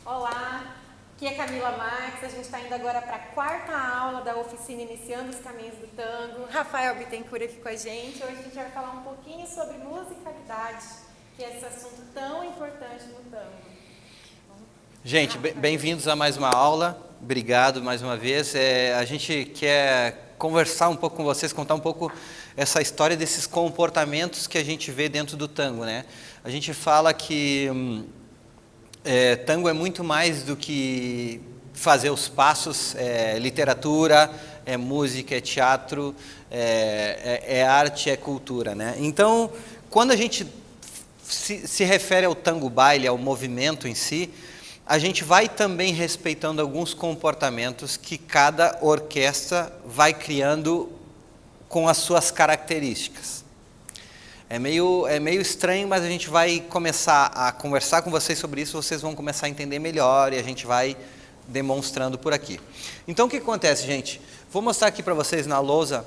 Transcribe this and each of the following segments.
Olá, aqui é Camila Marques, a gente está indo agora para a quarta aula da oficina Iniciando os Caminhos do Tango. Rafael Bittencourt aqui com a gente. Hoje a gente vai falar um pouquinho sobre musicalidade, que é esse assunto tão importante no tango. Gente, bem-vindos a mais uma aula. Obrigado mais uma vez. A gente quer conversar um pouco com vocês, contar um pouco essa história desses comportamentos que a gente vê dentro do tango, né? A gente fala que tango é muito mais do que fazer os passos, literatura, música, é teatro, é arte, é cultura, né? Então, quando a gente se refere ao tango baile, ao movimento em si, a gente vai também respeitando alguns comportamentos que cada orquestra vai criando com as suas características. É meio estranho, mas a gente vai começar a conversar com vocês sobre isso, vocês vão começar a entender melhor e a gente vai demonstrando por aqui. Então, o que acontece, gente? Vou mostrar aqui para vocês na lousa.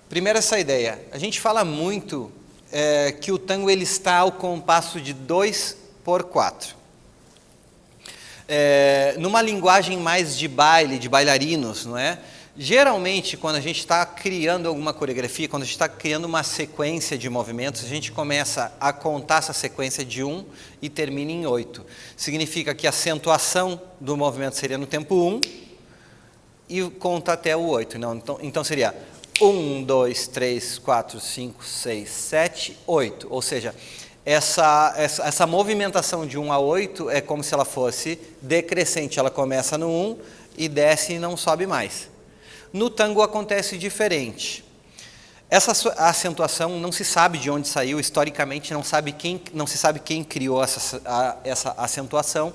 Primeiro, essa ideia. A gente fala muito que o tango ele está ao compasso de 2/4. Numa linguagem mais de baile, de bailarinos, não é? Geralmente, quando a gente está criando alguma coreografia, quando a gente está criando uma sequência de movimentos, a gente começa a contar essa sequência de 1 e termina em 8. Significa que a acentuação do movimento seria no tempo 1 e conta até o 8. Não, então seria 1, 2, 3, 4, 5, 6, 7, 8. Ou seja, essa movimentação de 1 a 8 é como se ela fosse decrescente. Ela começa no 1 e desce e não sobe mais. No tango acontece diferente. Essa acentuação não se sabe de onde saiu, historicamente não se sabe quem criou essa acentuação,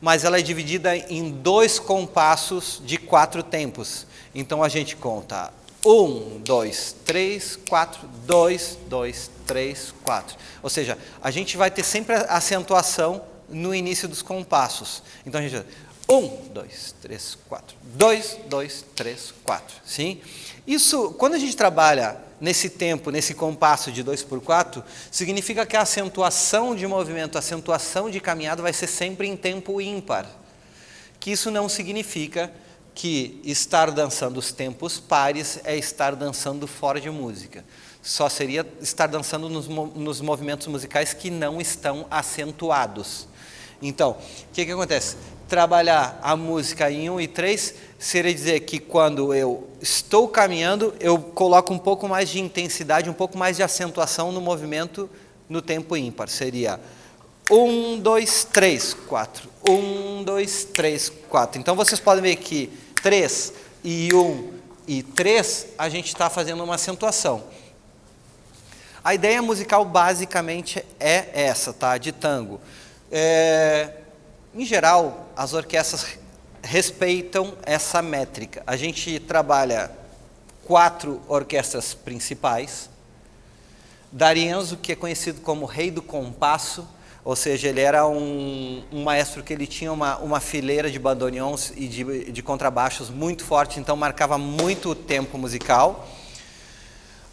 mas ela é dividida em 2 compassos de 4 tempos. Então a gente conta 1, 2, 3, 4, 2, 2, 3, 4. Ou seja, a gente vai ter sempre a acentuação no início dos compassos. Então a gente 1, 2, 3, 4. 2, 2, 3, 4. Sim? Isso, quando a gente trabalha nesse tempo, nesse compasso de 2/4, significa que a acentuação de movimento, a acentuação de caminhada vai ser sempre em tempo ímpar. Que isso não significa que estar dançando os tempos pares é estar dançando fora de música. Só seria estar dançando nos movimentos musicais que não estão acentuados. Então, o que acontece? Trabalhar a música em 1 e 3 seria dizer que quando eu estou caminhando, eu coloco um pouco mais de intensidade, um pouco mais de acentuação no movimento no tempo ímpar. Seria 1, 2, 3, 4. 1, 2, 3, 4. Então, vocês podem ver que 3 e 1 e 3, a gente está fazendo uma acentuação. A ideia musical, basicamente, é essa, tá? De tango. Em geral, as orquestras respeitam essa métrica. A gente trabalha 4 orquestras principais. D'Arienzo, que é conhecido como rei do compasso, ou seja, ele era um maestro que ele tinha uma fileira de bandoneons e de contrabaixos muito forte, então marcava muito o tempo musical.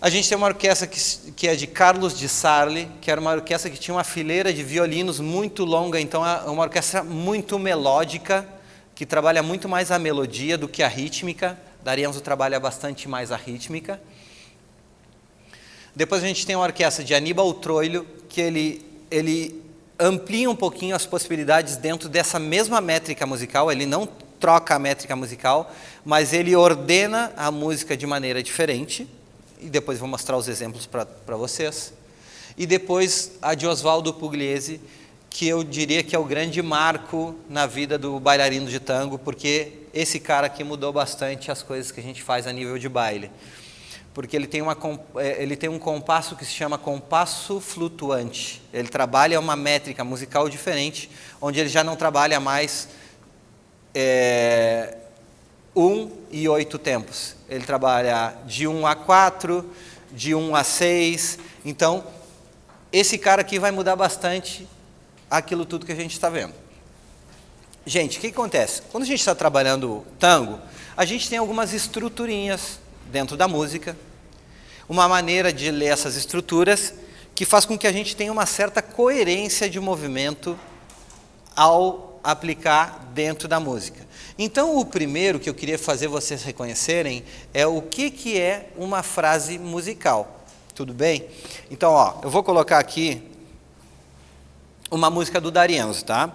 A gente tem uma orquestra que é de Carlos de Sarli, que era uma orquestra que tinha uma fileira de violinos muito longa, então é uma orquestra muito melódica, que trabalha muito mais a melodia do que a rítmica. D'Arienzo trabalha bastante mais a rítmica. Depois a gente tem uma orquestra de Aníbal Troilo, que ele amplia um pouquinho as possibilidades dentro dessa mesma métrica musical. Ele não troca a métrica musical, mas ele ordena a música de maneira diferente. E depois vou mostrar os exemplos para vocês. E depois a de Osvaldo Pugliese, que eu diria que é o grande marco na vida do bailarino de tango, porque esse cara aqui mudou bastante as coisas que a gente faz a nível de baile. Porque ele tem um compasso que se chama compasso flutuante. Ele trabalha uma métrica musical diferente, onde ele já não trabalha mais 1 e 8 tempos. Ele trabalha de 1 a 4, de 1 a 6. Então, esse cara aqui vai mudar bastante aquilo tudo que a gente está vendo. Gente, o que acontece? Quando a gente está trabalhando tango, a gente tem algumas estruturinhas dentro da música, uma maneira de ler essas estruturas que faz com que a gente tenha uma certa coerência de movimento ao aplicar dentro da música. Então, o primeiro que eu queria fazer vocês reconhecerem é o que é uma frase musical. Tudo bem? Então, ó, eu vou colocar aqui uma música do D'Arienzo, tá?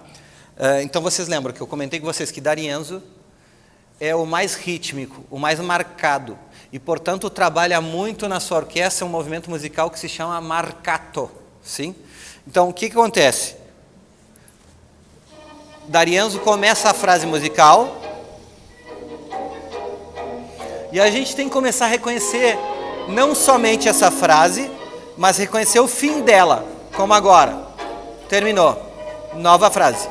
Então, vocês lembram que eu comentei com vocês que D'Arienzo é o mais rítmico, o mais marcado. E, portanto, trabalha muito na sua orquestra um movimento musical que se chama marcato. Sim? Então, o que acontece? D'Arienzo começa a frase musical e a gente tem que começar a reconhecer não somente essa frase, mas reconhecer o fim dela, como agora. Terminou. Nova frase.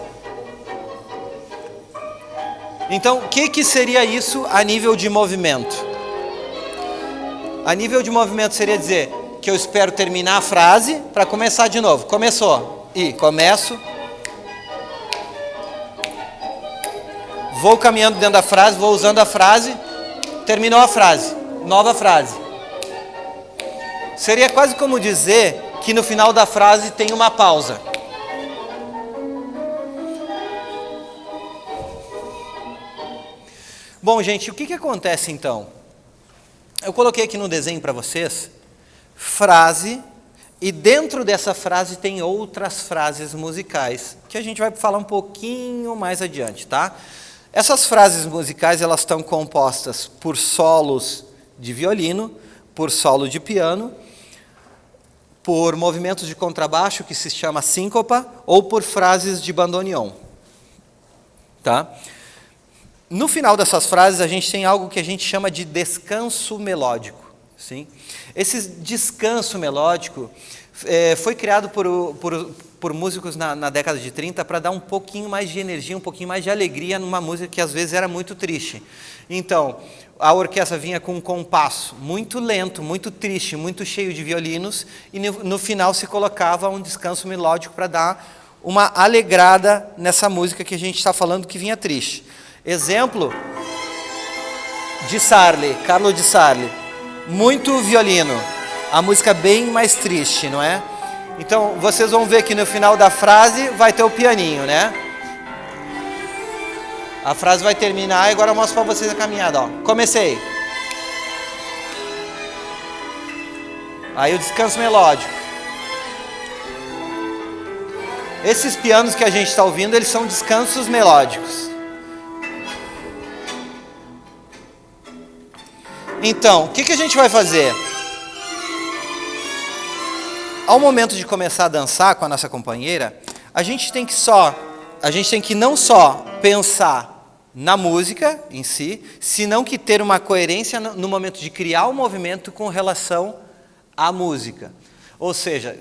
Então, o que seria isso a nível de movimento? A nível de movimento seria dizer que eu espero terminar a frase para começar de novo. Começou. E começo. Vou caminhando dentro da frase, vou usando a frase, terminou a frase, nova frase. Seria quase como dizer que no final da frase tem uma pausa. Bom, gente, o que acontece então? Eu coloquei aqui no desenho para vocês, frase, e dentro dessa frase tem outras frases musicais, que a gente vai falar um pouquinho mais adiante, tá? Essas frases musicais, elas estão compostas por solos de violino, por solo de piano, por movimentos de contrabaixo, que se chama síncopa, ou por frases de bandoneon. Tá? No final dessas frases, a gente tem algo que a gente chama de descanso melódico. Sim? Esse descanso melódico foi criado por músicos na década de 30 para dar um pouquinho mais de energia, um pouquinho mais de alegria numa música que às vezes era muito triste. Então, a orquestra vinha com um compasso muito lento, muito triste, muito cheio de violinos, e no final se colocava um descanso melódico para dar uma alegrada nessa música que a gente está falando que vinha triste. Exemplo, Di Sarli, Carlo Di Sarli, muito violino, a música bem mais triste, não é? Então, vocês vão ver que no final da frase vai ter o pianinho, né? A frase vai terminar e agora eu mostro para vocês a caminhada, ó. Comecei. Aí o descanso melódico. Esses pianos que a gente está ouvindo, eles são descansos melódicos. Então, o que a gente vai fazer? Ao momento de começar a dançar com a nossa companheira, a gente tem que não só pensar na música em si, senão que ter uma coerência no momento de criar o movimento com relação à música. Ou seja,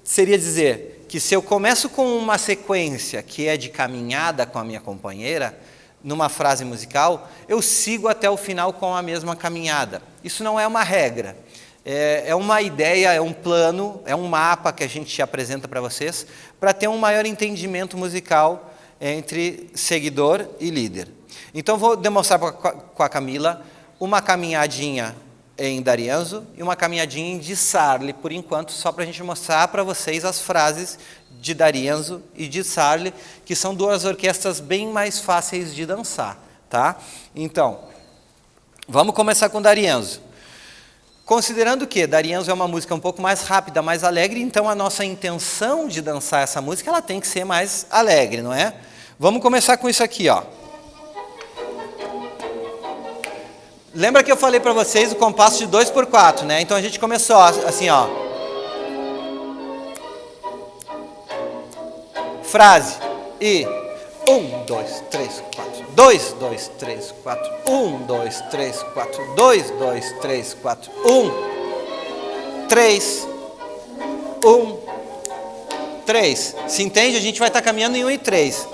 seria dizer que se eu começo com uma sequência que é de caminhada com a minha companheira, numa frase musical, eu sigo até o final com a mesma caminhada. Isso não é uma regra. É uma ideia, é um plano, é um mapa que a gente apresenta para vocês, para ter um maior entendimento musical entre seguidor e líder. Então, vou demonstrar com a Camila uma caminhadinha em D'Arienzo e uma caminhadinha em Di Sarli, por enquanto, só para a gente mostrar para vocês as frases de D'Arienzo e Di Sarli, que são duas orquestras bem mais fáceis de dançar. Tá? Então, vamos começar com D'Arienzo. Considerando que D'Arienzo é uma música um pouco mais rápida, mais alegre, então a nossa intenção de dançar essa música ela tem que ser mais alegre, não é? Vamos começar com isso aqui, ó. Lembra que eu falei para vocês o compasso de 2/4, né? Então a gente começou assim, ó. Frase. E 1, 2, 3, 4. 2, 2, 3, 4. 1, 2, 3, 4. 2, 2, 3, 4. 1, 3. 1, 3. Se entende? A gente vai estar caminhando em 1 e 3.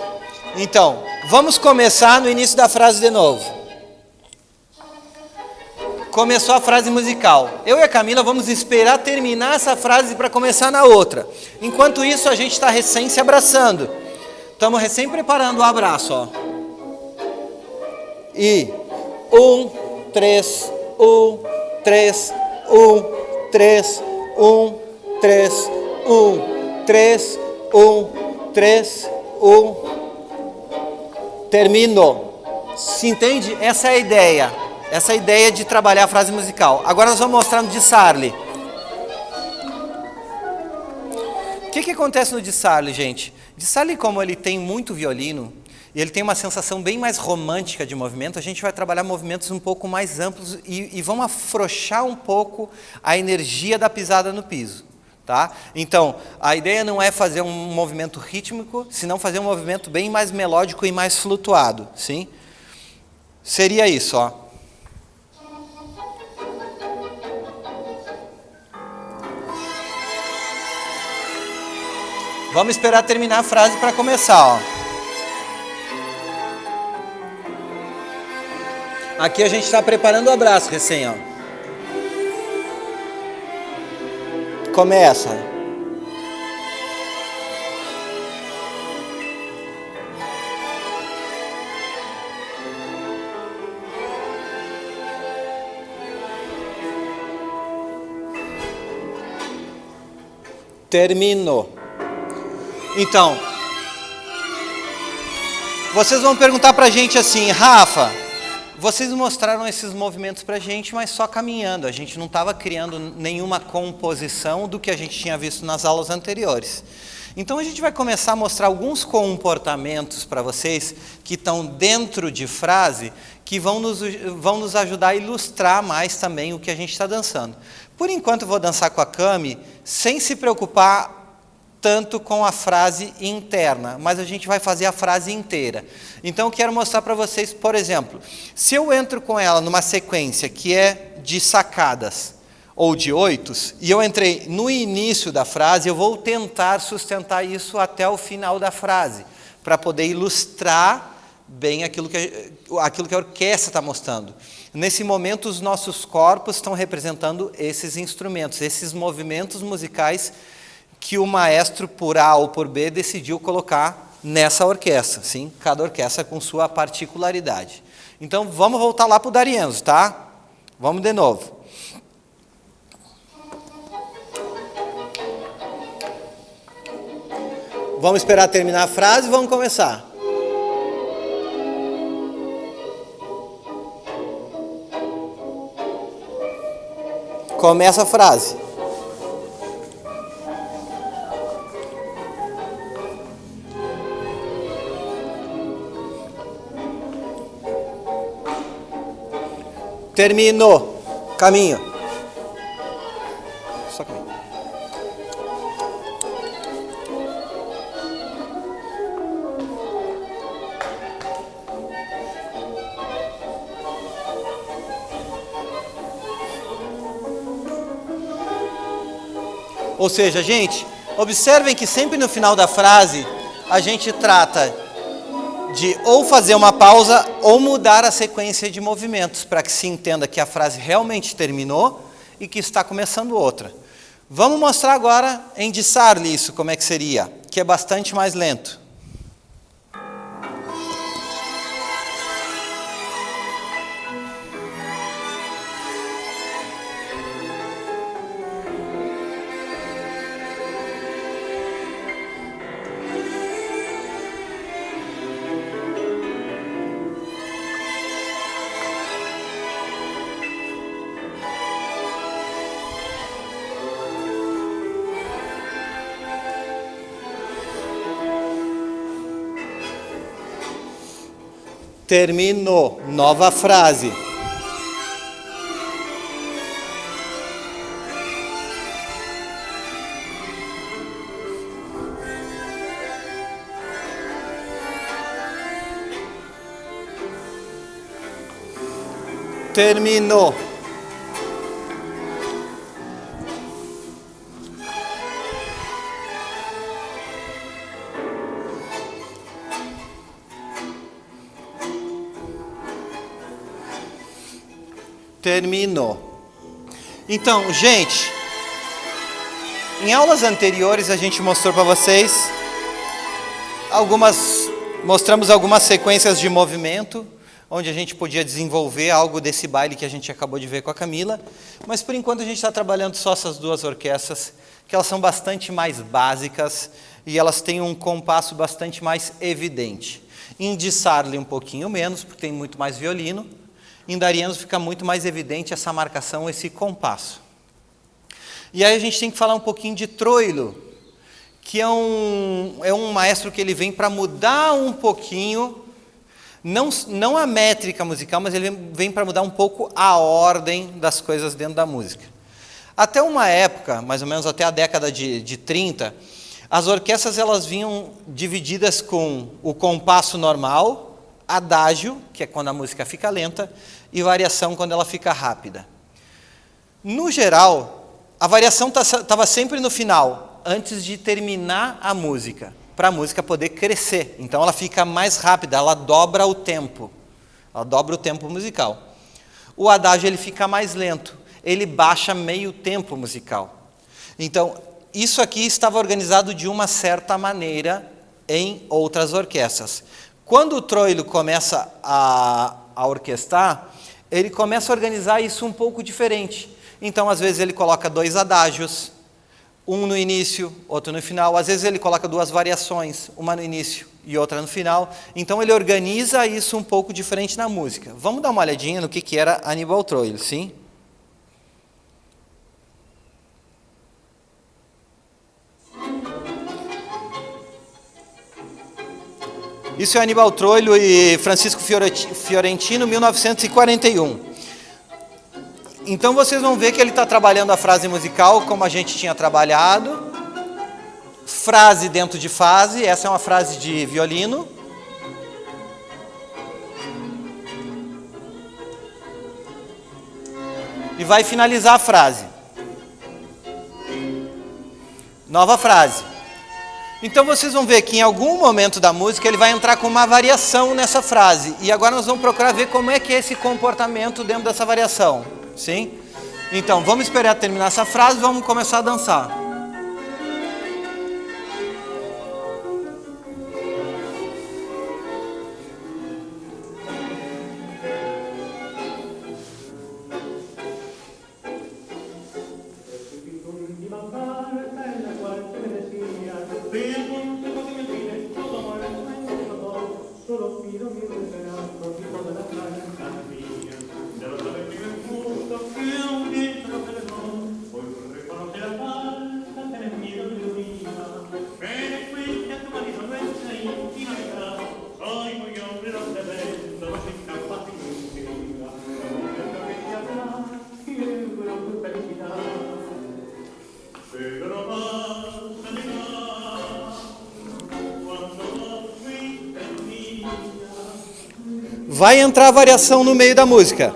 Então, vamos começar no início da frase de novo. Começou a frase musical. Eu e a Camila vamos esperar terminar essa frase para começar na outra. Enquanto isso, a gente está recém se abraçando. Estamos recém preparando o abraço, ó. E 1, 3, 1, 3, 1, 3, 1, 3, 1, 3, 1, 3, 1, termino. Se entende? Essa é a ideia. Essa é a ideia de trabalhar a frase musical. Agora nós vamos mostrar no Dissarli. O que acontece no Dissarli, gente? Dissarli, como ele tem muito violino, e ele tem uma sensação bem mais romântica de movimento, a gente vai trabalhar movimentos um pouco mais amplos e vamos afrouxar um pouco a energia da pisada no piso. Tá? Então, a ideia não é fazer um movimento rítmico, senão fazer um movimento bem mais melódico e mais flutuado. Sim? Seria isso, ó. Vamos esperar terminar a frase para começar, ó. Aqui a gente está preparando o abraço recém, ó. Começa. Termino. Então, vocês vão perguntar pra gente assim, Rafa, vocês mostraram esses movimentos pra gente, mas só caminhando. A gente não estava criando nenhuma composição do que a gente tinha visto nas aulas anteriores. Então a gente vai começar a mostrar alguns comportamentos para vocês que estão dentro de frase, que vão nos ajudar a ilustrar mais também o que a gente está dançando. Por enquanto eu vou dançar com a Cami, sem se preocupar tanto com a frase interna, mas a gente vai fazer a frase inteira. Então eu quero mostrar para vocês, por exemplo, se eu entro com ela numa sequência que é de sacadas ou de oitos, e eu entrei no início da frase, eu vou tentar sustentar isso até o final da frase, para poder ilustrar bem aquilo que a orquestra está mostrando. Nesse momento, os nossos corpos estão representando esses instrumentos, esses movimentos musicais que o maestro, por A ou por B, decidiu colocar nessa orquestra. Sim? Cada orquestra com sua particularidade. Então, vamos voltar lá para o D'Arienzo, tá? Vamos de novo. Vamos esperar terminar a frase e vamos começar. Começa a frase. Terminou. Caminho. Só caminho. Ou seja, gente, observem que sempre no final da frase a gente trata de ou fazer uma pausa ou mudar a sequência de movimentos para que se entenda que a frase realmente terminou e que está começando outra. Vamos mostrar agora em Dissarli isso, como é que seria, que é bastante mais lento. Terminou. Nova frase. Terminou. Terminou. Então, gente, em aulas anteriores a gente mostrou para vocês mostramos algumas sequências de movimento, onde a gente podia desenvolver algo desse baile que a gente acabou de ver com a Camila, mas por enquanto a gente está trabalhando só essas duas orquestras, que elas são bastante mais básicas e elas têm um compasso bastante mais evidente. Em Di Sarli um pouquinho menos, porque tem muito mais violino. Em D'Arienzo fica muito mais evidente essa marcação, esse compasso. E aí a gente tem que falar um pouquinho de Troilo, que é um maestro que ele vem para mudar um pouquinho, não a métrica musical, mas ele vem para mudar um pouco a ordem das coisas dentro da música. Até uma época, mais ou menos até a década de 30, as orquestras elas vinham divididas com o compasso normal, adágio, que é quando a música fica lenta, e variação quando ela fica rápida. No geral, a variação estava sempre no final, antes de terminar a música, para a música poder crescer. Então ela fica mais rápida, ela dobra o tempo musical. O adágio ele fica mais lento, ele baixa meio tempo musical. Então, isso aqui estava organizado de uma certa maneira em outras orquestras. Quando o Troilo começa a orquestrar, ele começa a organizar isso um pouco diferente. Então, às vezes, ele coloca 2 adágios, um no início, outro no final. Às vezes, ele coloca 2 variações, uma no início e outra no final. Então, ele organiza isso um pouco diferente na música. Vamos dar uma olhadinha no que era Aníbal Troilo, sim? Isso é Aníbal Troilo e Francisco Fiorentino, 1941. Então vocês vão ver que ele está trabalhando a frase musical como a gente tinha trabalhado. Frase dentro de fase, essa é uma frase de violino. E vai finalizar a frase. Nova frase. Então vocês vão ver que em algum momento da música ele vai entrar com uma variação nessa frase. E agora nós vamos procurar ver como é que é esse comportamento dentro dessa variação. Sim? Então, vamos esperar terminar essa frase e vamos começar a dançar. Vai entrar a variação no meio da música.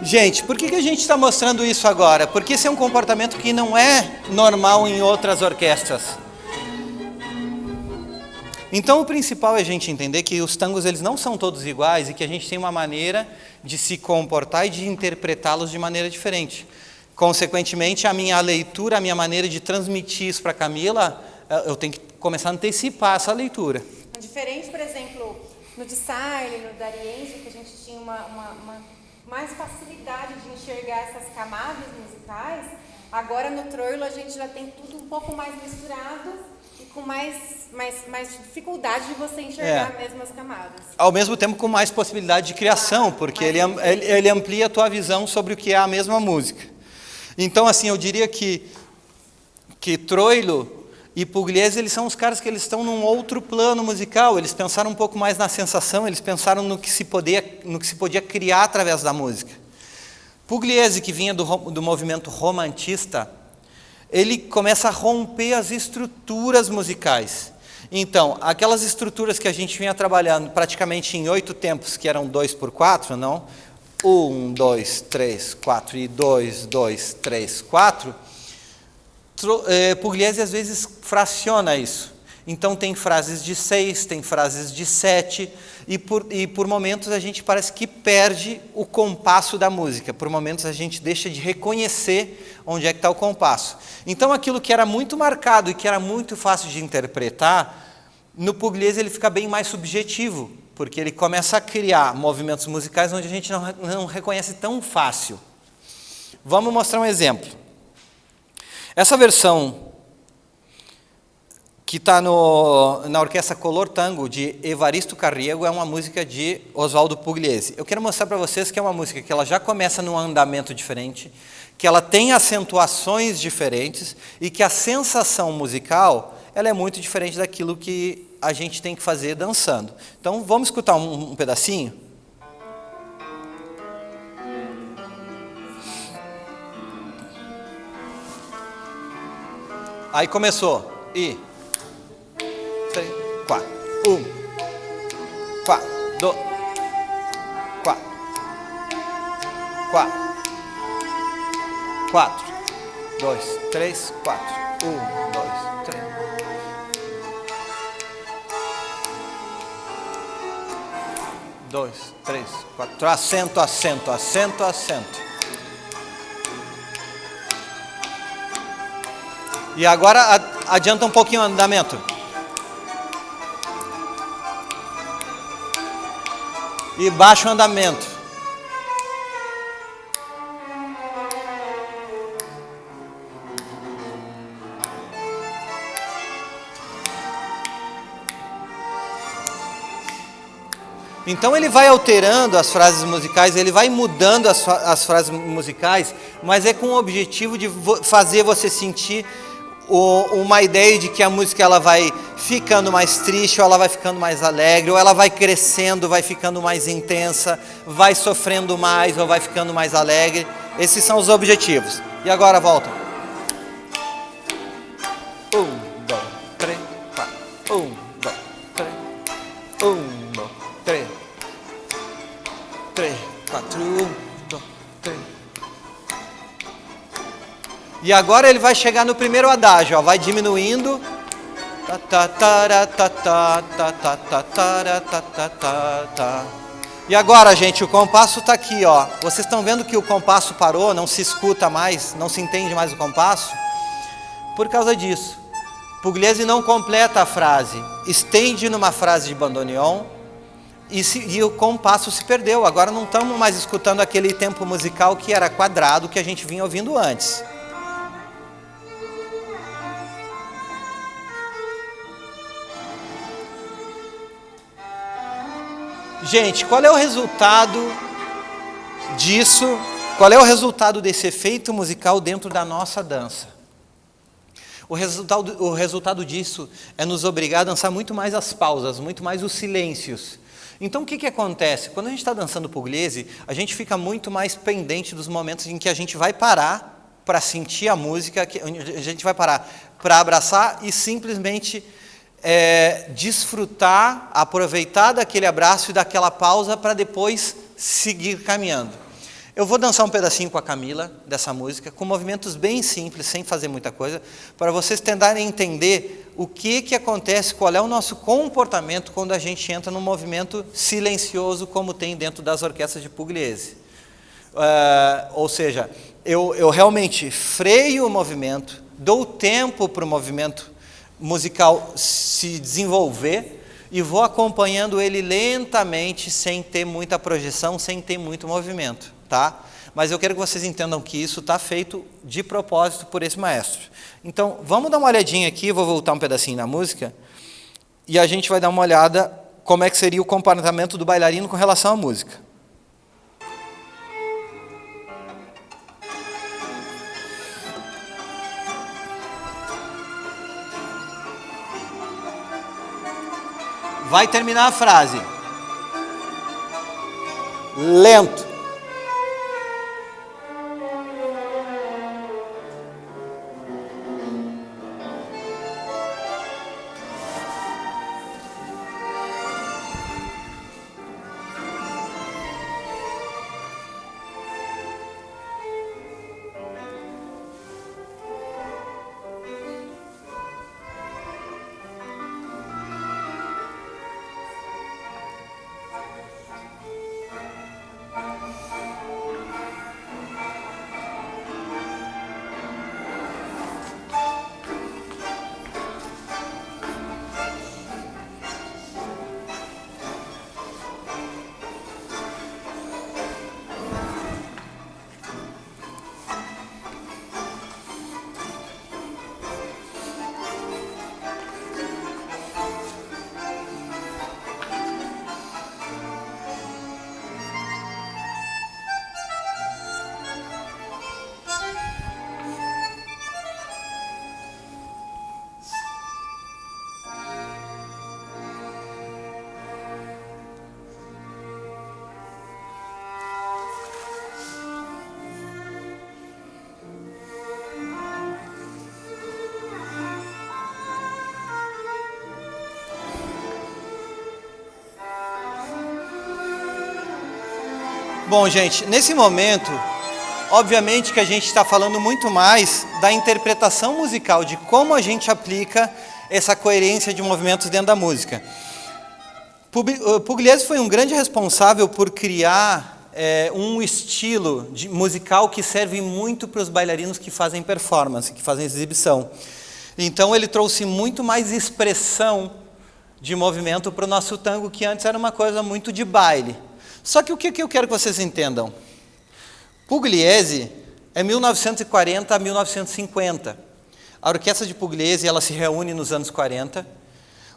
Gente, por que a gente está mostrando isso agora? Porque esse é um comportamento que não é normal em outras orquestras. Então o principal é a gente entender que os tangos eles não são todos iguais e que a gente tem uma maneira de se comportar e de interpretá-los de maneira diferente. Consequentemente, a minha leitura, a minha maneira de transmitir isso para a Camila, eu tenho que começar a antecipar essa leitura. Diferente, por exemplo, no Di Sarli, no D'Arienzo, que a gente tinha uma mais facilidade de enxergar essas camadas musicais, agora no Troilo a gente já tem tudo um pouco mais misturado e com mais dificuldade de você enxergar mesmo as camadas. Ao mesmo tempo com mais possibilidade de criação, porque ele amplia a tua visão sobre o que é a mesma música. Então, assim, eu diria que Troilo e Pugliese, eles são os caras que eles estão num outro plano musical, eles pensaram um pouco mais na sensação, eles pensaram no que se podia criar através da música. Pugliese, que vinha do movimento romantista, ele começa a romper as estruturas musicais. Então, aquelas estruturas que a gente vinha trabalhando praticamente em 8 tempos, que eram 2/4, não? 1, 2, 3, 4 e 2, 2, 3, 4. Pugliese às vezes fraciona isso. Então tem frases de 6, tem frases de 7, e por momentos a gente parece que perde o compasso da música, por momentos a gente deixa de reconhecer onde é que está o compasso. Então aquilo que era muito marcado e que era muito fácil de interpretar, no Pugliese ele fica bem mais subjetivo, porque ele começa a criar movimentos musicais onde a gente não reconhece tão fácil. Vamos mostrar um exemplo. Essa versão que está na Orquestra Color Tango, de Evaristo Carriego, é uma música de Oswaldo Pugliese. Eu quero mostrar para vocês que é uma música que ela já começa num andamento diferente, que ela tem acentuações diferentes e que a sensação musical ela é muito diferente daquilo que a gente tem que fazer dançando. Então, vamos escutar um pedacinho? Aí começou. 3, 4, 1, 4, 2, 4, 4, 4, 2, 3, 4, 1, 2, 3. Dois, três, quatro, acento, acento, acento, acento. E agora adianta um pouquinho o andamento. E baixa o andamento. Então ele vai alterando as frases musicais, ele vai mudando as frases musicais, mas é com o objetivo de fazer você sentir uma ideia de que a música ela vai ficando mais triste, ou ela vai ficando mais alegre, ou ela vai crescendo, vai ficando mais intensa, vai sofrendo mais, ou vai ficando mais alegre. Esses são os objetivos. E agora volta. 1, 2, 3, 4. 1, 2, 3. 1, 2, 3. 3, 4, 1, 2, 3. E agora ele vai chegar no primeiro adágio, ó, vai diminuindo. E agora, gente, o compasso está aqui, ó. Vocês estão vendo que o compasso parou, não se escuta mais, não se entende mais o compasso? Por causa disso. Pugliese não completa a frase, estende numa frase de bandoneon e o compasso se perdeu. Agora não estamos mais escutando aquele tempo musical que era quadrado que a gente vinha ouvindo antes. Gente, qual é o resultado disso? Qual é o resultado desse efeito musical dentro da nossa dança? O resultado disso é nos obrigar a dançar muito mais as pausas, muito mais os silêncios. Então o que acontece? Quando a gente está dançando Pugliese, a gente fica muito mais pendente dos momentos em que a gente vai parar para sentir a música, a gente vai parar para abraçar e simplesmente desfrutar, aproveitar daquele abraço e daquela pausa para depois seguir caminhando. Eu vou dançar um pedacinho com a Camila dessa música, com movimentos bem simples, sem fazer muita coisa, para vocês tentarem entender o que acontece, qual é o nosso comportamento quando a gente entra num movimento silencioso como tem dentro das orquestras de Pugliese. Ou seja, eu realmente freio o movimento, dou tempo para o movimento musical se desenvolver e vou acompanhando ele lentamente, sem ter muita projeção, sem ter muito movimento, tá? Mas eu quero que vocês entendam que isso está feito de propósito por esse maestro. Então, vamos dar uma olhadinha aqui, vou voltar um pedacinho na música, e a gente vai dar uma olhada como é que seria o comportamento do bailarino com relação à música. Vai terminar a frase. Lento. Bom, gente, nesse momento, obviamente que a gente está falando muito mais da interpretação musical, de como a gente aplica essa coerência de movimentos dentro da música. Pugliese foi um grande responsável por criar um estilo musical que serve muito para os bailarinos que fazem performance, que fazem exibição. Então ele trouxe muito mais expressão de movimento para o nosso tango, que antes era uma coisa muito de baile. Só que o que eu quero que vocês entendam? Pugliese é 1940 a 1950. A orquestra de Pugliese ela se reúne nos anos 40,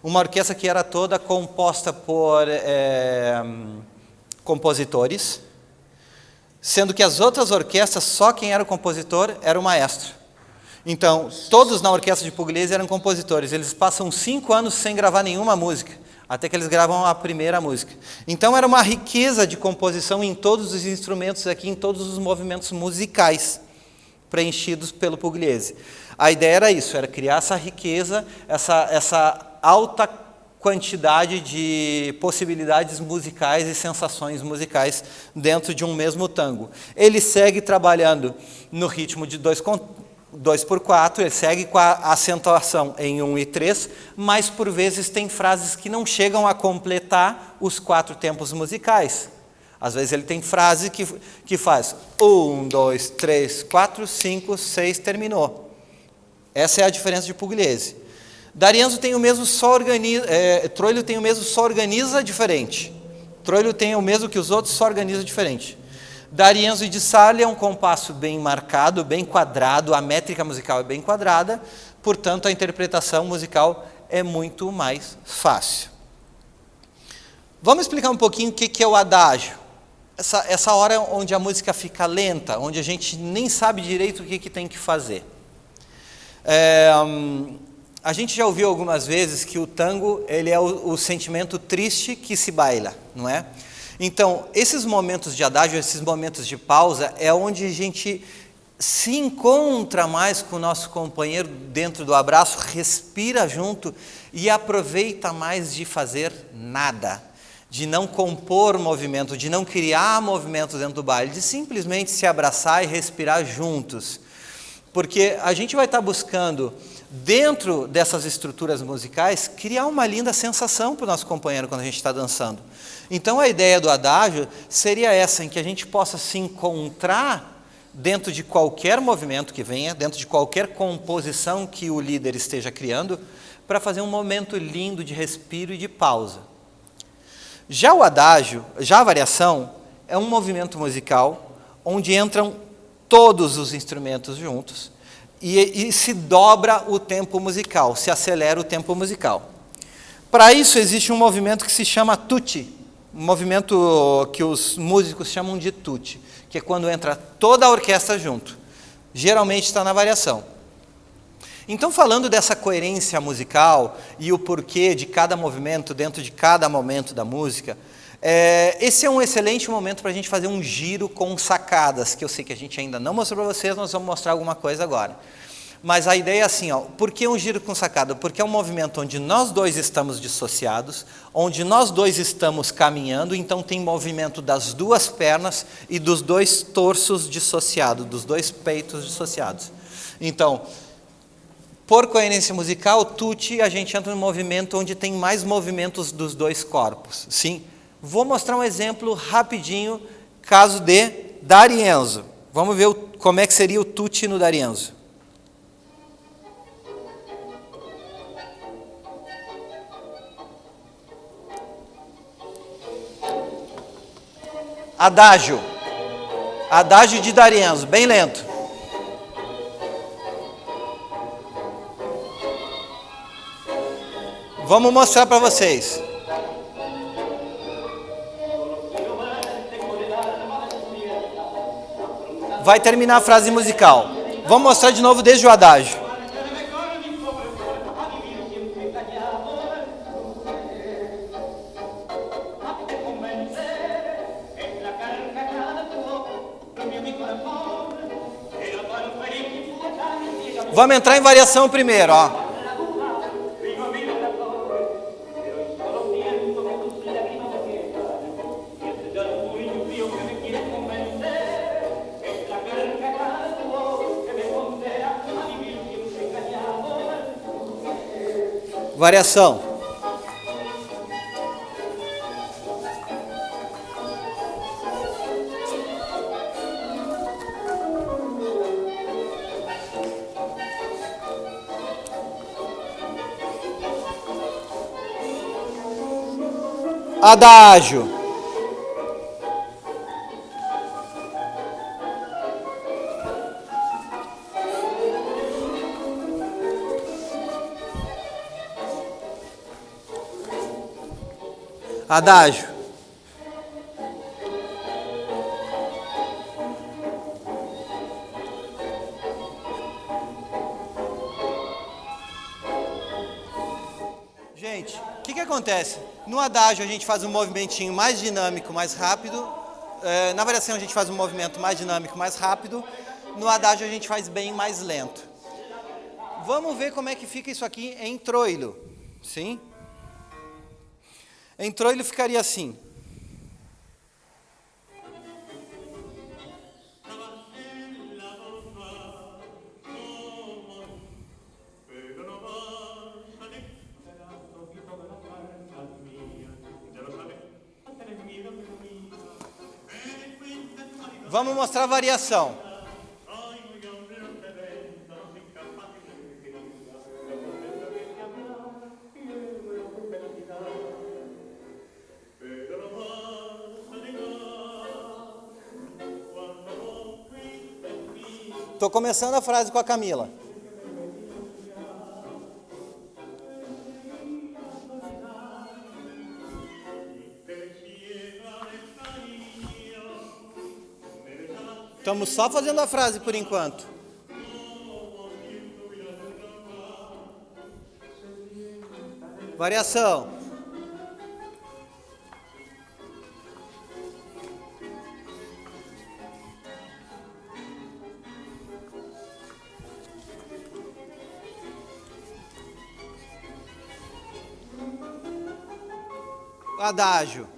uma orquestra que era toda composta por compositores, sendo que as outras orquestras, só quem era o compositor era o maestro. Então, todos na orquestra de Pugliese eram compositores. Eles passam 5 anos sem gravar nenhuma música, até que eles gravam a primeira música. Então, era uma riqueza de composição em todos os instrumentos aqui, em todos os movimentos musicais preenchidos pelo Pugliese. A ideia era isso, era criar essa riqueza, essa alta quantidade de possibilidades musicais e sensações musicais dentro de um mesmo tango. Ele segue trabalhando no ritmo de 2/4, ele segue com a acentuação em 1 e 3, mas por vezes tem frases que não chegam a completar os 4 tempos musicais. Às vezes ele tem frase que faz 1, 2, 3, 4, 5, 6, terminou. Essa é a diferença de Pugliese. D'Arienzo tem o mesmo, só organiza, Troilo tem o mesmo, só organiza diferente. Troilo tem o mesmo que os outros, só organiza diferente. D'Arienzo e Di Sarli é um compasso bem marcado, bem quadrado, a métrica musical é bem quadrada, portanto a interpretação musical é muito mais fácil. Vamos explicar um pouquinho o que é o adágio. Essa hora onde a música fica lenta, onde a gente nem sabe direito o que tem que fazer. A gente já ouviu algumas vezes que o tango ele é o sentimento triste que se baila, não é? Então, esses momentos de adágio, esses momentos de pausa, é onde a gente se encontra mais com o nosso companheiro dentro do abraço, respira junto e aproveita mais de fazer nada, de não compor movimento, de não criar movimento dentro do baile, de simplesmente se abraçar e respirar juntos. Porque a gente vai estar buscando, dentro dessas estruturas musicais, criar uma linda sensação para o nosso companheiro quando a gente está dançando. Então a ideia do adágio seria essa, em que a gente possa se encontrar dentro de qualquer movimento que venha, dentro de qualquer composição que o líder esteja criando, para fazer um momento lindo de respiro e de pausa. Já o adágio, já a variação, é um movimento musical onde entram todos os instrumentos juntos e se dobra o tempo musical, se acelera o tempo musical. Para isso existe um movimento que se chama tutti, um movimento que os músicos chamam de tutti, que é quando entra toda a orquestra junto. Geralmente está na variação. Então, falando dessa coerência musical e o porquê de cada movimento dentro de cada momento da música, esse é um excelente momento para a gente fazer um giro com sacadas, que eu sei que a gente ainda não mostrou para vocês, nós vamos mostrar alguma coisa agora. Mas a ideia é assim, por que um giro com sacada? Porque é um movimento onde nós dois estamos dissociados, onde nós dois estamos caminhando, então tem movimento das duas pernas e dos dois torsos dissociados, dos dois peitos dissociados. Então, por coerência musical, tutti, a gente entra num movimento onde tem mais movimentos dos dois corpos. Sim? Vou mostrar um exemplo rapidinho, caso de D'Arienzo. Vamos ver como é que seria o tutti no D'Arienzo. Adágio. Adágio de D'Arienzo, bem lento. Vamos mostrar para vocês. Vai terminar a frase musical. Vamos mostrar de novo desde o adágio. Vamos entrar em variação primeiro, ó. Variação. Adágio. Adágio. Gente, o que acontece? No adágio a gente faz um movimentinho mais dinâmico, mais rápido. Na variação a gente faz um movimento mais dinâmico, mais rápido. No adágio a gente faz bem mais lento. Vamos ver como é que fica isso aqui em troilo. Sim? Em troilo ficaria assim. Vamos mostrar a variação. Estou começando a frase com a Camila. Estamos só fazendo a frase por enquanto. Variação. Adágio.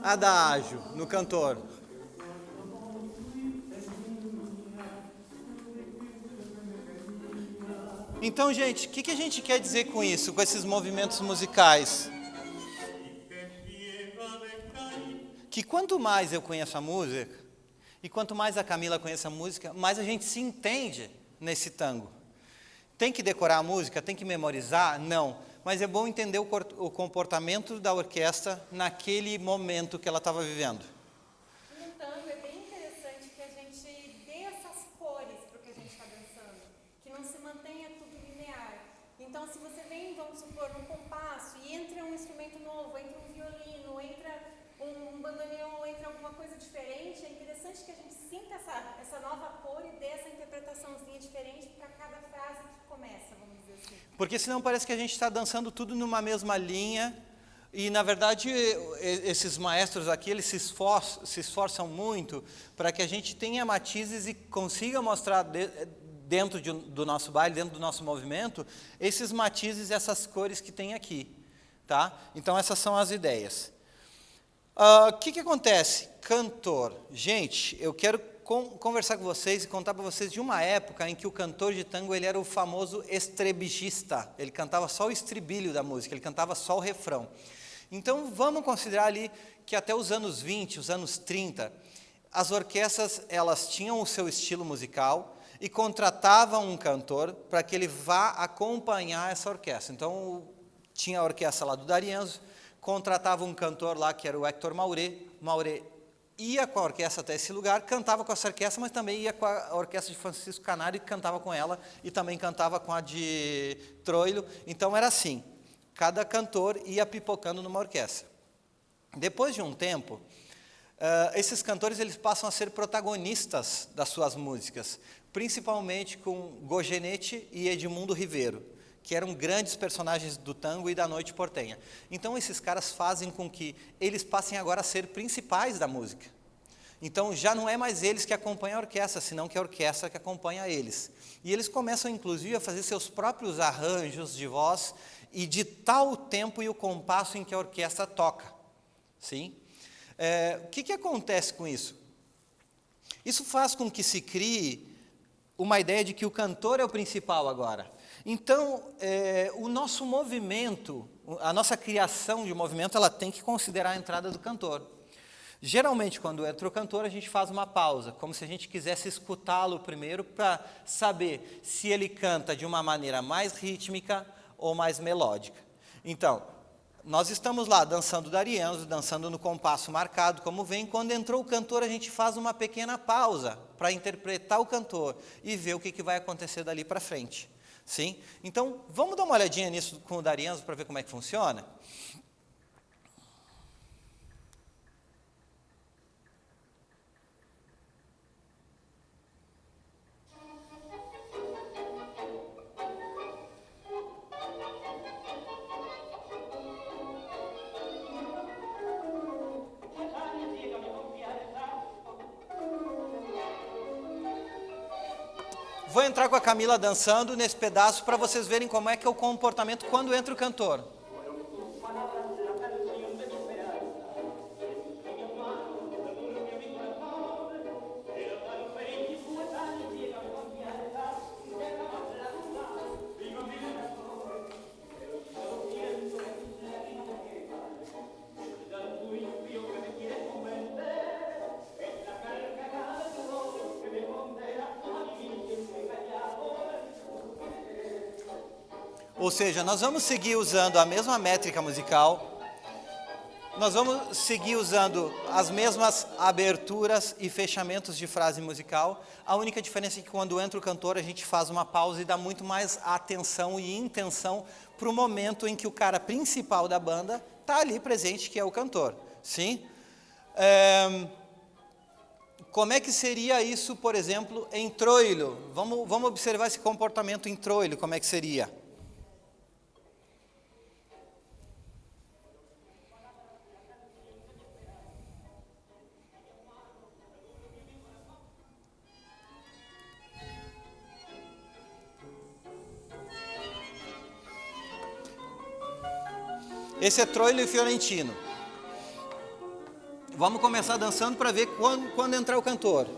Adágio no cantor. Então, gente, o que a gente quer dizer com isso, com esses movimentos musicais? Que quanto mais eu conheço a música, e quanto mais a Camila conhece a música, mais a gente se entende nesse tango. Tem que decorar a música? Tem que memorizar? Não. Mas é bom entender o comportamento da orquestra naquele momento que ela estava vivendo. No tango é bem interessante que a gente dê essas cores para o que a gente está dançando, que não se mantenha tudo linear. Então, se você vem, vamos supor, num compasso e entra um instrumento novo, entra um violino, entra um bandoneon, entra alguma coisa diferente, é interessante que a gente sinta essa nova cor e dê essa interpretaçãozinha diferente para cada frase que começa, vamos dizer assim. Porque senão parece que a gente está dançando tudo numa mesma linha e, na verdade, esses maestros aqui, eles se esforçam muito para que a gente tenha matizes e consiga mostrar dentro do nosso baile, dentro do nosso movimento, esses matizes e essas cores que tem aqui. Tá? Então, essas são as ideias. O que acontece? Cantor. Gente, eu quero conversar com vocês e contar para vocês de uma época em que o cantor de tango ele era o famoso estribillista. Ele cantava só o estribilho da música, ele cantava só o refrão. Então, vamos considerar ali que até os anos 20, os anos 30, as orquestras elas tinham o seu estilo musical e contratavam um cantor para que ele vá acompanhar essa orquestra. Então, tinha a orquestra lá do D'Arienzo, contratava um cantor lá, que era o Hector Mauret. Mauret ia com a orquestra até esse lugar, cantava com essa orquestra, mas também ia com a orquestra de Francisco Canário e cantava com ela, e também cantava com a de Troilo. Então era assim, cada cantor ia pipocando numa orquestra. Depois de um tempo, esses cantores eles passam a ser protagonistas das suas músicas, principalmente com Goyeneche e Edmundo Rivero, que eram grandes personagens do tango e da noite portenha. Então, esses caras fazem com que eles passem agora a ser principais da música. Então já não é mais eles que acompanham a orquestra, senão que a orquestra que acompanha eles. E eles começam inclusive a fazer seus próprios arranjos de voz e ditar o tempo e o compasso em que a orquestra toca. Sim? O que acontece com isso? Isso faz com que se crie uma ideia de que o cantor é o principal agora. Então, o nosso movimento, a nossa criação de movimento, ela tem que considerar a entrada do cantor. Geralmente, quando entra o cantor, a gente faz uma pausa, como se a gente quisesse escutá-lo primeiro para saber se ele canta de uma maneira mais rítmica ou mais melódica. Então, nós estamos lá dançando D'Arienzo, dançando no compasso marcado, como vem. Quando entrou o cantor, a gente faz uma pequena pausa para interpretar o cantor e ver o que vai acontecer dali para frente. Sim? Então, vamos dar uma olhadinha nisso com o D'Arienzo para ver como é que funciona? Vou entrar com a Camila dançando nesse pedaço para vocês verem como é que é o comportamento quando entra o cantor. Ou seja, nós vamos seguir usando a mesma métrica musical, nós vamos seguir usando as mesmas aberturas e fechamentos de frase musical. A única diferença é que quando entra o cantor, a gente faz uma pausa e dá muito mais atenção e intenção para o momento em que o cara principal da banda está ali presente, que é o cantor. Sim? Como é que seria isso, por exemplo, em troilo? Vamos observar esse comportamento em troilo, como é que seria? Esse é troilo e fiorentino. Vamos começar dançando para ver quando entrar o cantor.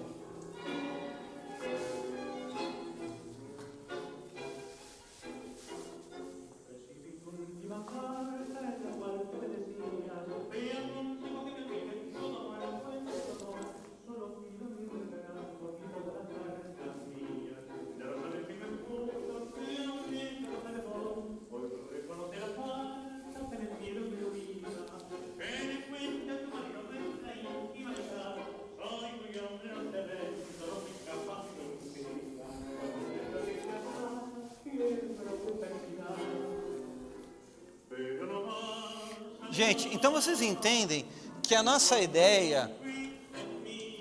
Gente, então vocês entendem que a nossa ideia,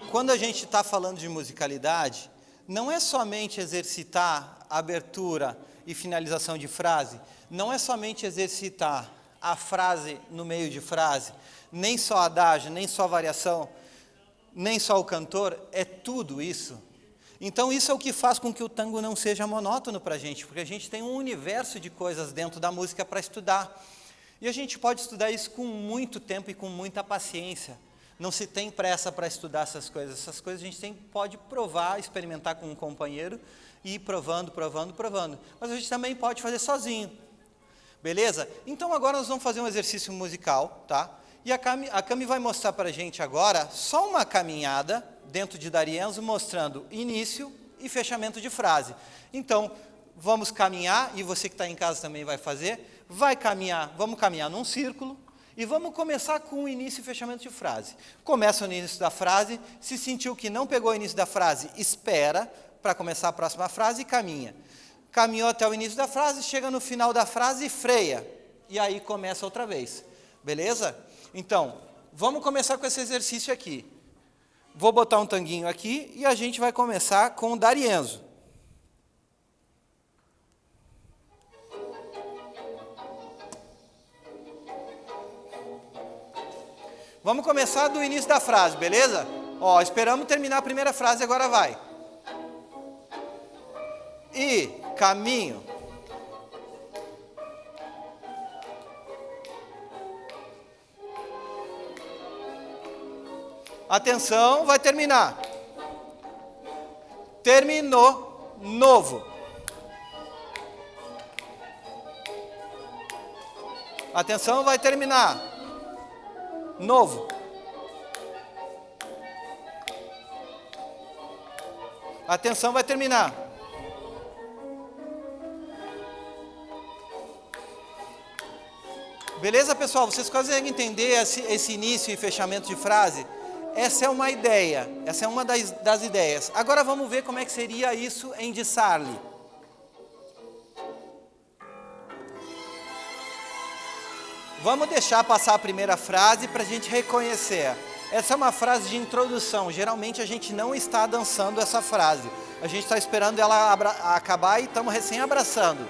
quando a gente está falando de musicalidade, não é somente exercitar a abertura e finalização de frase, não é somente exercitar a frase no meio de frase, nem só adágio, nem só variação, nem só o cantor, é tudo isso. Então isso é o que faz com que o tango não seja monótono para a gente, porque a gente tem um universo de coisas dentro da música para estudar. E a gente pode estudar isso com muito tempo e com muita paciência. Não se tem pressa para estudar essas coisas. Essas coisas a gente pode provar, experimentar com um companheiro e ir provando. Mas a gente também pode fazer sozinho. Beleza? Então agora nós vamos fazer um exercício musical, tá? E a Cami vai mostrar para a gente agora só uma caminhada dentro de D'Arienzo, mostrando início e fechamento de frase. Então, vamos caminhar, e você que está em casa também vai fazer, vamos caminhar num círculo, e vamos começar com o início e fechamento de frase. Começa no início da frase, se sentiu que não pegou o início da frase, espera para começar a próxima frase e caminha. Caminhou até o início da frase, chega no final da frase e freia, e aí começa outra vez. Beleza? Então, vamos começar com esse exercício aqui. Vou botar um tanguinho aqui, e a gente vai começar com o D'Arienzo. Vamos começar do início da frase, beleza? Ó, esperamos terminar a primeira frase, agora vai. E caminho. Atenção, vai terminar. Terminou, novo. Atenção, vai terminar. Novo. Atenção, vai terminar. Beleza, pessoal? Vocês conseguem entender esse início e fechamento de frase? Essa é uma ideia, essa é uma das ideias. Agora vamos ver como é que seria isso em Dissarli. Vamos deixar passar a primeira frase para a gente reconhecer. Essa é uma frase de introdução. Geralmente a gente não está dançando essa frase. A gente está esperando ela acabar e estamos recém abraçando.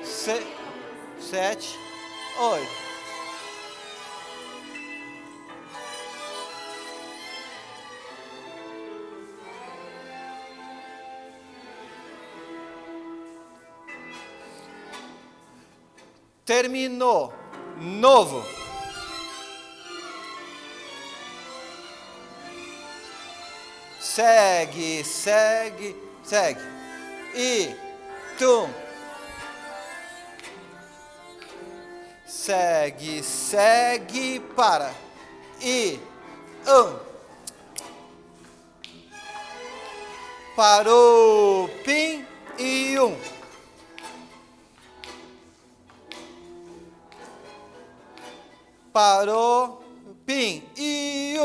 7, 8. Terminou. Novo. Segue, segue, segue. E tum. Segue, segue, para. E parou, pim e parou, pim e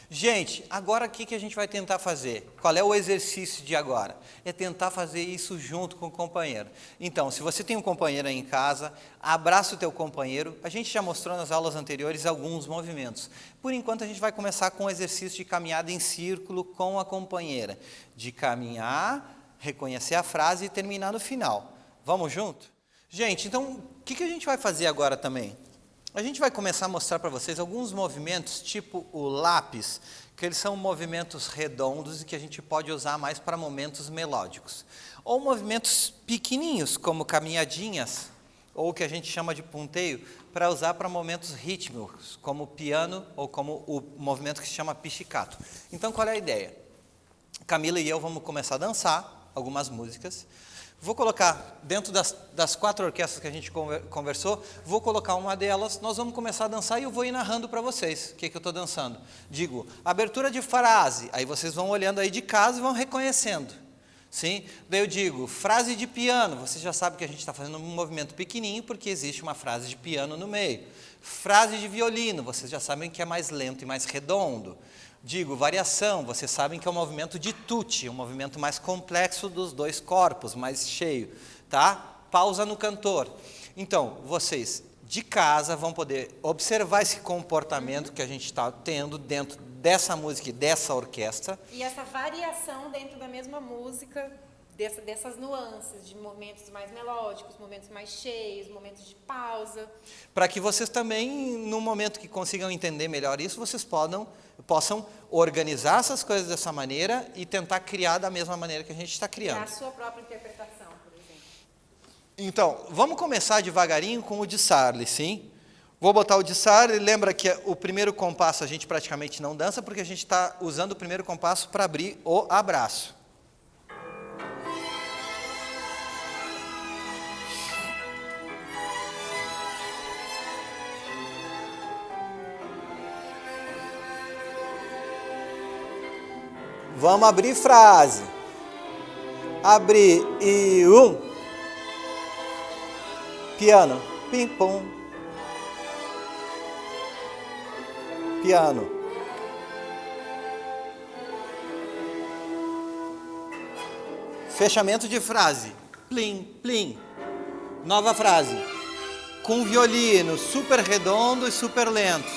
Gente, agora o que a gente vai tentar fazer? Qual é o exercício de agora? É tentar fazer isso junto com o companheiro. Então, se você tem um companheiro aí em casa, abraça o teu companheiro. A gente já mostrou nas aulas anteriores alguns movimentos. Por enquanto, a gente vai começar com o exercício de caminhada em círculo com a companheira. De caminhar, reconhecer a frase e terminar no final. Vamos junto? Gente, então, o que a gente vai fazer agora também? A gente vai começar a mostrar para vocês alguns movimentos, tipo o lápis, que eles são movimentos redondos e que a gente pode usar mais para momentos melódicos. Ou movimentos pequeninhos, como caminhadinhas, ou o que a gente chama de punteio, para usar para momentos rítmicos, como o piano ou como o movimento que se chama pizzicato. Então, qual é a ideia? Camila e eu vamos começar a dançar algumas músicas. Vou colocar, dentro das 4 orquestras que a gente conversou, vou colocar uma delas, nós vamos começar a dançar e eu vou ir narrando para vocês o que eu estou dançando. Digo, abertura de frase, aí vocês vão olhando aí de casa e vão reconhecendo. Sim? Daí eu digo, frase de piano, você já sabe que a gente está fazendo um movimento pequenininho porque existe uma frase de piano no meio. Frase de violino, vocês já sabem que é mais lento e mais redondo. Digo, variação, vocês sabem que é o movimento de tutti, um movimento mais complexo dos dois corpos, mais cheio, tá? Pausa no cantor. Então, vocês de casa vão poder observar esse comportamento que a gente está tendo dentro dessa música e dessa orquestra. E essa variação dentro da mesma música, dessas nuances, de momentos mais melódicos, momentos mais cheios, momentos de pausa. Para que vocês também, no momento que consigam entender melhor isso, vocês possam organizar essas coisas dessa maneira e tentar criar da mesma maneira que a gente está criando. É a sua própria interpretação, por exemplo. Então, vamos começar devagarinho com o Dissarli, sim? Vou botar o Dissarli, lembra que o primeiro compasso a gente praticamente não dança, porque a gente está usando o primeiro compasso para abrir o abraço. Vamos abrir frase. Abrir e piano, pim pum. Piano. Fechamento de frase. Plim, plim. Nova frase. Com violino, super redondo e super lento.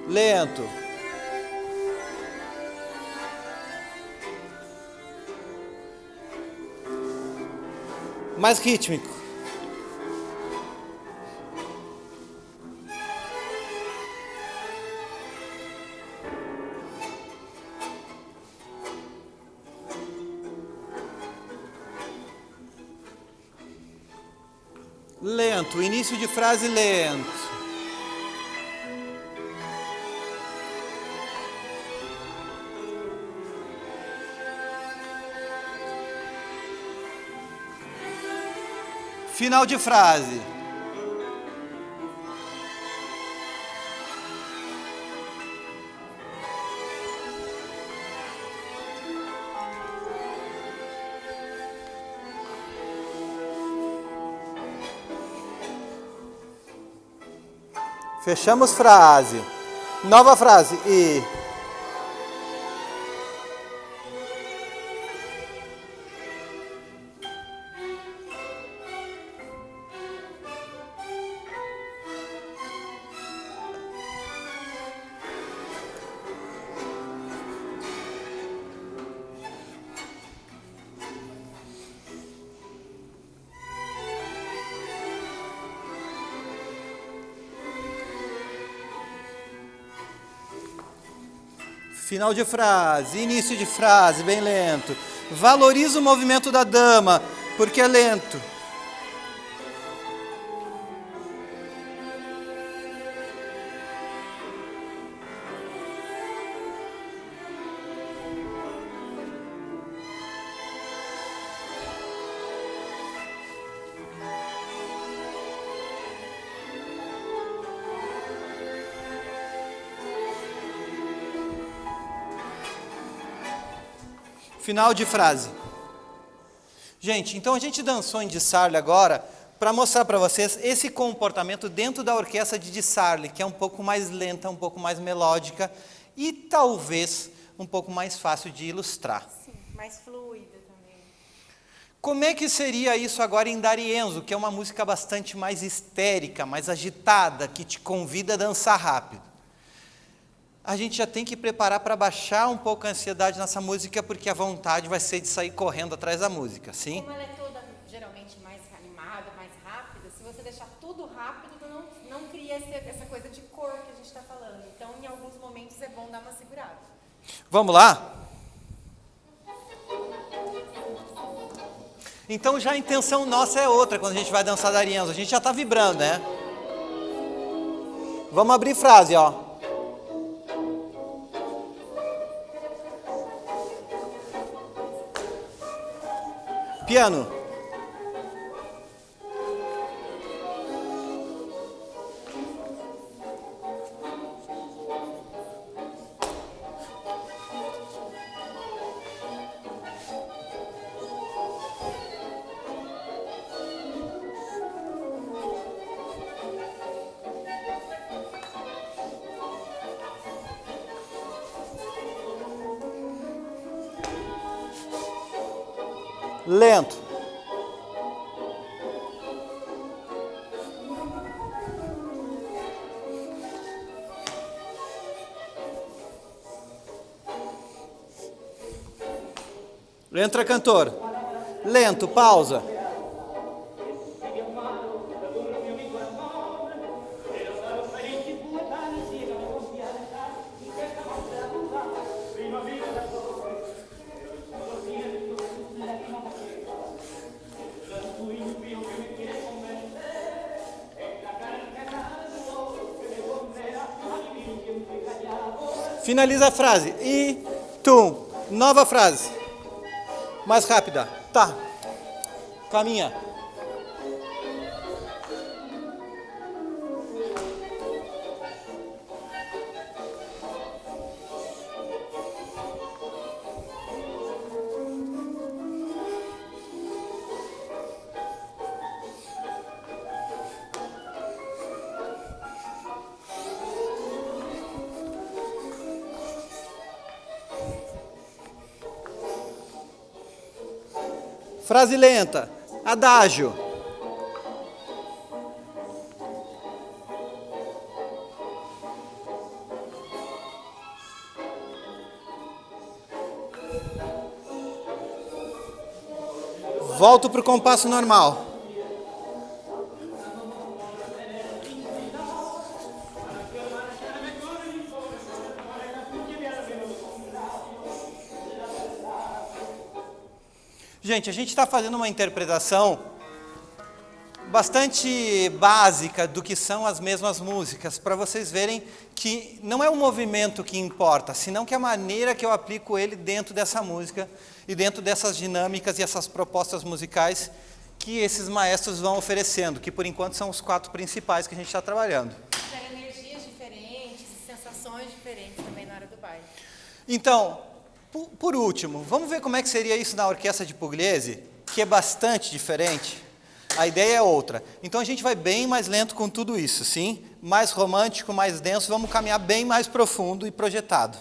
Lento. Mais rítmico. Lento, início de frase lento. Final de frase. Fechamos frase. Nova frase. E. Final de frase, início de frase, bem lento. Valoriza o movimento da dama, porque é lento. Final de frase. Gente, então a gente dançou em Di Sarli agora para mostrar para vocês esse comportamento dentro da orquestra de Di Sarli, que é um pouco mais lenta, um pouco mais melódica e talvez um pouco mais fácil de ilustrar. Sim, mais fluida também. Como é que seria isso agora em D'Arienzo, que é uma música bastante mais histérica, mais agitada, que te convida a dançar rápido? A gente já tem que preparar para baixar um pouco a ansiedade nessa música, porque a vontade vai ser de sair correndo atrás da música, sim? Como ela é toda geralmente mais animada, mais rápida, se você deixar tudo rápido, não cria essa coisa de cor que a gente está falando. Então, em alguns momentos é bom dar uma segurada. Vamos lá? Então já a intenção nossa é outra quando a gente vai dançar D'Arienzo. A gente já está vibrando, né? Vamos abrir frase, ó. Piano. Lento. Entra cantor. Lento, pausa. Finaliza a frase. E, tum. Nova frase. Mais rápida. Tá. Caminha. Frase lenta. Adágio. Volto para o compasso normal. Gente, a gente está fazendo uma interpretação bastante básica do que são as mesmas músicas, para vocês verem que não é o movimento que importa, senão que a maneira que eu aplico ele dentro dessa música e dentro dessas dinâmicas e essas propostas musicais que esses maestros vão oferecendo, que por enquanto são os 4 principais que a gente está trabalhando. Gera energias diferentes, sensações diferentes também na hora do baile. Então, por último, vamos ver como é que seria isso na orquestra de Pugliese, que é bastante diferente. A ideia é outra. Então a gente vai bem mais lento com tudo isso, sim? Mais romântico, mais denso, vamos caminhar bem mais profundo e projetado.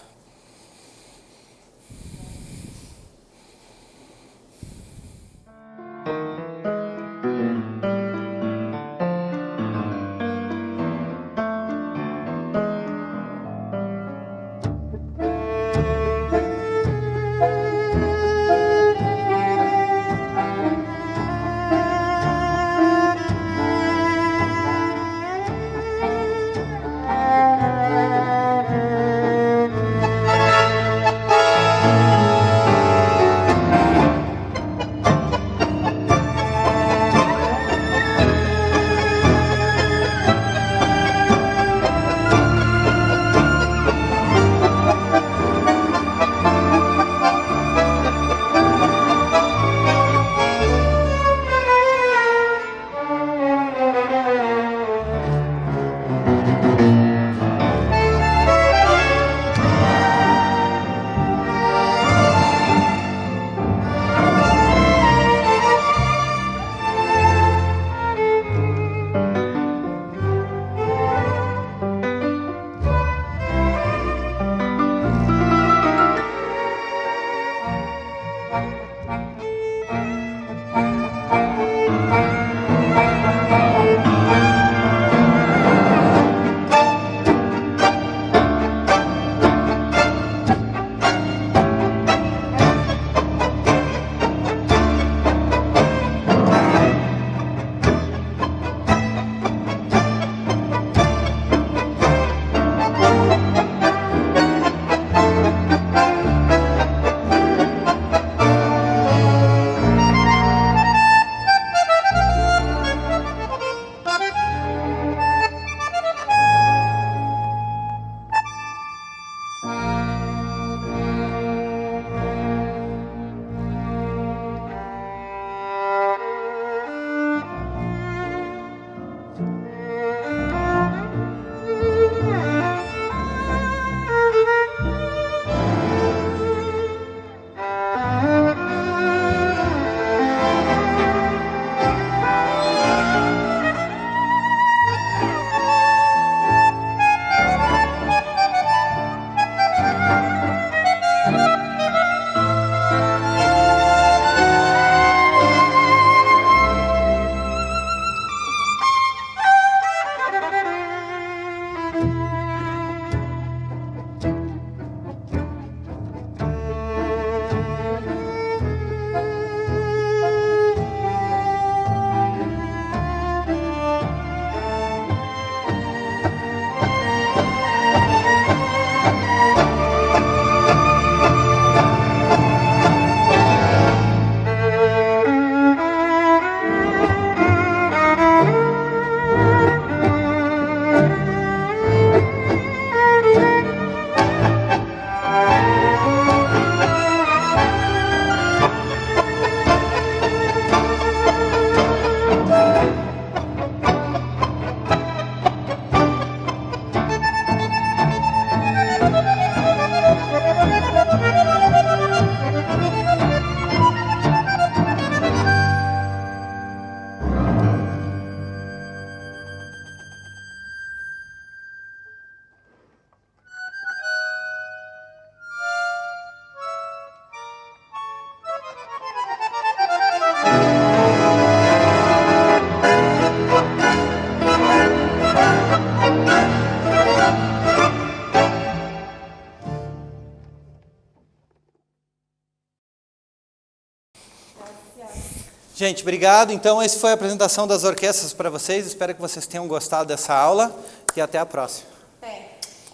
Gente, obrigado. Então, essa foi a apresentação das orquestras para vocês. Espero que vocês tenham gostado dessa aula e até a próxima.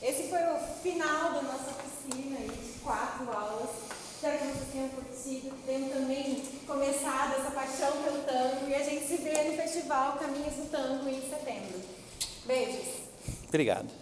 Esse foi o final da nossa oficina aí, de 4 aulas. Espero que vocês tenham curtido, tenham também começado essa paixão pelo tango e a gente se vê no Festival Caminhos do Tango em setembro. Beijos. Obrigado.